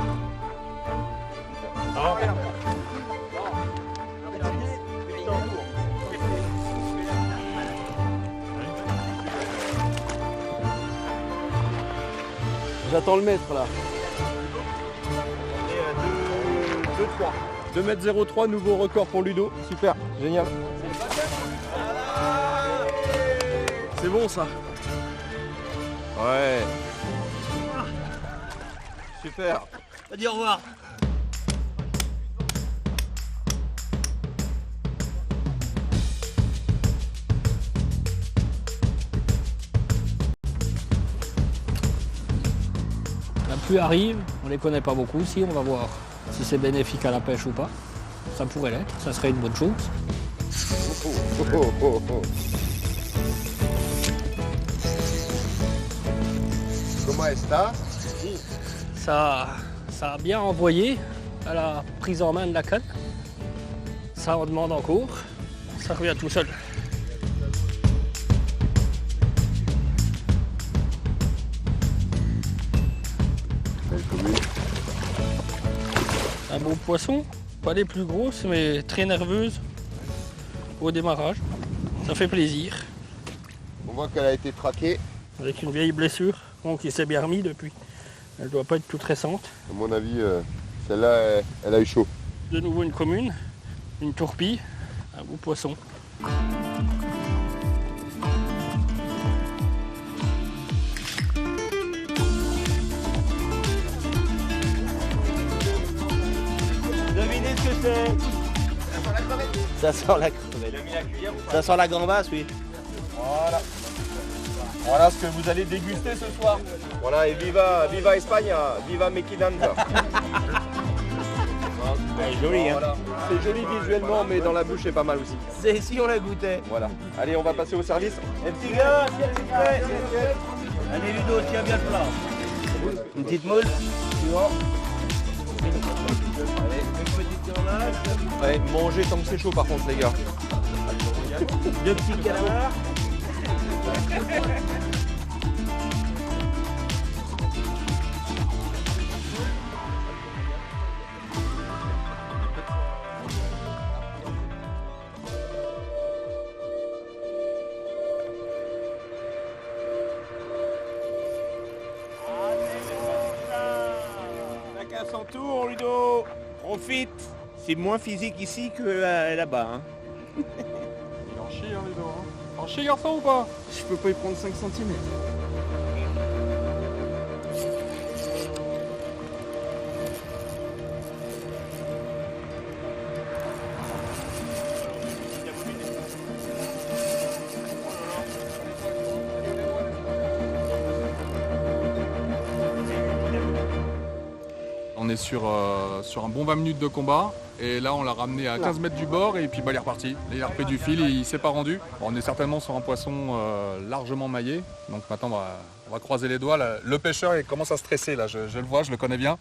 J'attends le maître là. 2,03 m, nouveau record pour Ludo. Super, génial. C'est bon ça. Ouais. Super. On va dire au revoir. La pluie arrive, on les connaît pas beaucoup ici, on va voir si c'est bénéfique à la pêche ou pas. Ça pourrait l'être, ça serait une bonne chose. Comment est-ce Ça a bien envoyé à la prise en main de la canne. Ça en demande encore. Ça revient tout seul. beaux poissons, pas les plus grosses, mais très nerveuses au démarrage. Ça fait plaisir. On voit qu'elle a été traquée. Avec une vieille blessure, donc il s'est bien remis depuis. Elle doit pas être toute récente. À mon avis, celle-là, elle a eu chaud. De nouveau une commune, une tourpille, un beau poisson. Devinez ce que c'est. Ça sent la crevette. Ça sent la gambasse, oui. Voilà. Voilà ce que vous allez déguster ce soir. Voilà, et viva Espagne, viva Mequinenza. C'est joli, hein. Voilà. C'est joli visuellement, mais dans la bouche, c'est pas mal aussi. C'est si on la goûtait. Voilà. Allez, on va passer au service. Et petit gars, tiens, s'il te plaît. Allez, Ludo, tiens bien le plat. Une petite moule. Suivant. Allez, une petite tournage. Allez, mangez tant que c'est chaud par contre, les gars. Deux petits calamars. Chacun son tour, Ludo. Profite. C'est moins physique ici que là-bas. Hein. Il en chie, hein, Ludo. Hein. En chie, garçon, ou pas? Je peux pas y prendre 5 cm. On est sur un bon 20 minutes de combat. Et là, on l'a ramené à 15 mètres du bord et puis il est reparti. Là, il a repris du fil et il s'est pas rendu. Bon, on est certainement sur un poisson largement maillé. Donc maintenant, on va croiser les doigts. Là, le pêcheur, il commence à stresser. Là, je le vois, je le connais bien.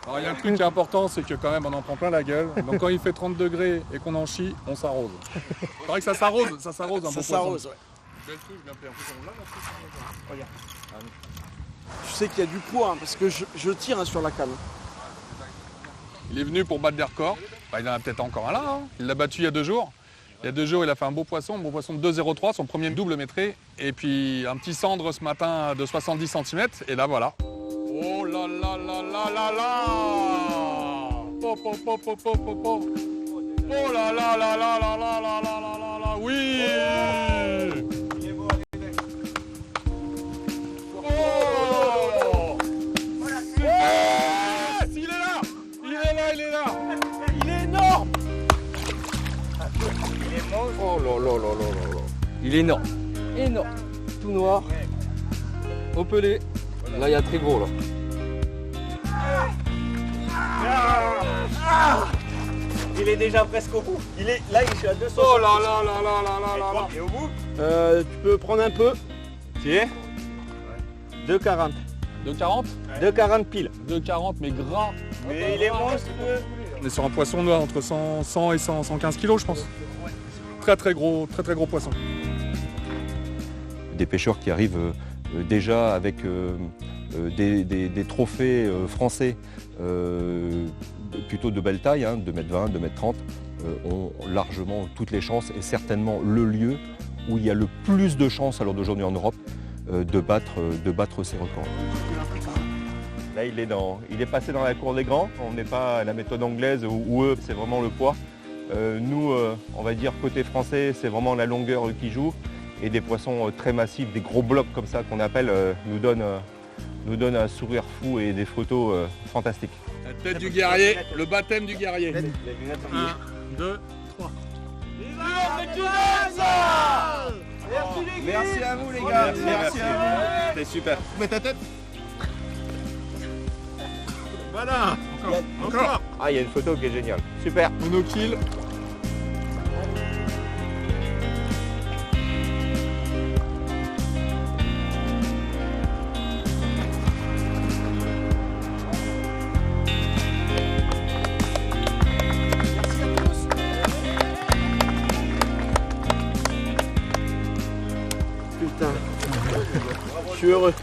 Alors, il y a un truc qui est important, c'est que quand même, on en prend plein la gueule. Donc quand il fait 30 degrés et qu'on en chie, on s'arrose. C'est vrai que ça s'arrose un bon poisson. Ça s'arrose, ouais. Belle truc, bien fait. En plus, on l'a, regarde. Je sais qu'il y a du poids hein, parce que je tire hein, sur la canne. Il est venu pour battre des records. Bah, il en a peut-être encore un là. Hein. Il l'a battu il y a 2 jours. Il y a 2 jours, il a fait un beau poisson de 2,03, son premier double métré. Et puis un petit cendre ce matin de 70 cm. Et là, voilà. Oh là là là là là là! Oh là là là là là là là là là là! Oui! Il est là! Il est énorme. Oh là là là là là là. Il est énorme. Énorme. Tout noir. Au pelé. Là, il y a très gros là. Il est déjà presque au bout. Là, il est à 200. Oh là là là là là là là là. Il est au bout. Tu peux prendre un peu. Tiens. 2,40. 2,40? 2,40 pile. 2,40 mais gras. Mais il est monstrueux. On est sur un poisson noir entre 100 et 115 kg, je pense. Très gros poisson. Des pêcheurs qui arrivent déjà avec des trophées français plutôt de belle taille, hein, 2,20 m, 2,30 m, ont largement toutes les chances et certainement le lieu où il y a le plus de chances à l'heure d'aujourd'hui en Europe de battre ces records. Là, il est passé dans la cour des grands. On n'est pas à la méthode anglaise où eux, c'est vraiment le poids. Nous, on va dire côté français, c'est vraiment la longueur qui joue. Et des poissons très massifs, des gros blocs comme ça qu'on appelle, nous donnent un sourire fou et des photos fantastiques. La tête du guerrier, le baptême du guerrier. 1, 2, 3. Merci à vous les gars. Merci à vous. C'était super. Mets ta tête. Voilà. Encore. Ah, il y a une photo qui est géniale. Super. Monokill. Putain. Je suis heureux.